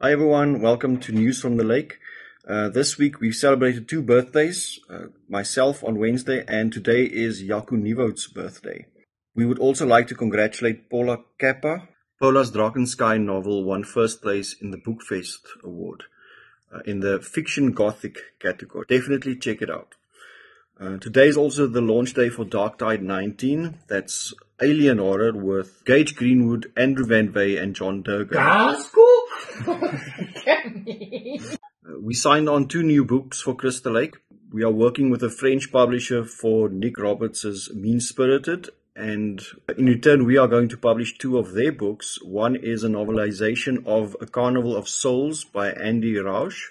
Hi everyone, welcome to News from the Lake. This week we celebrated two birthdays, myself on Wednesday, and today is Jaco Nieuwoud's birthday. We would also like to congratulate Paula Kappa. Paula's Drakensky novel won first place in the Bookfest Award in the Fiction Gothic category. Definitely check it out. Today is also the launch day for Dark Tide 19. That's alien horror with Gage Greenwood, Andrew Van Vey, and John Durgan. We signed on 2 new books for Crystal Lake. We are working with a French publisher for Nick Roberts' Mean Spirited, and in return we are going to publish 2 of their books. One is a novelization of A Carnival of Souls by Andy Rausch,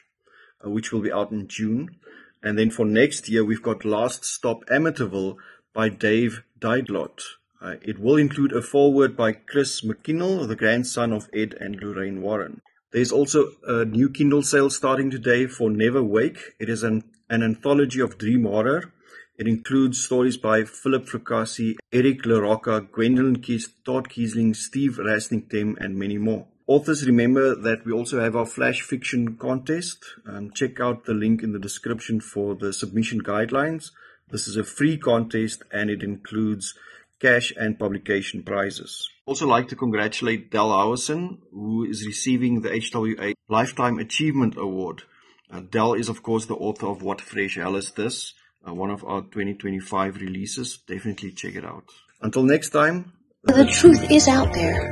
which will be out in June. And then for next year, we've got Last Stop Amityville by Dave Didlot. It will include a foreword by Chris McKinnell, the grandson of Ed and Lorraine Warren. There's also a new Kindle sale starting today for Never Wake. It is an anthology of dream horror. It includes stories by Philip Fracassi, Eric LaRocca, Gwendolyn Kiss, Todd Kiesling, Steve Rasnick-Tem, and many more. Authors, remember that we also have our flash fiction contest. Check out the link in the description for the submission guidelines. This is a free contest and it includes cash and publication prizes. Also like to congratulate Del Howison, who is receiving the HWA Lifetime Achievement Award. Del is of course the author of What Fresh Hell Is This, one of our 2025 releases. Definitely check it out. Until next time. The truth is out there.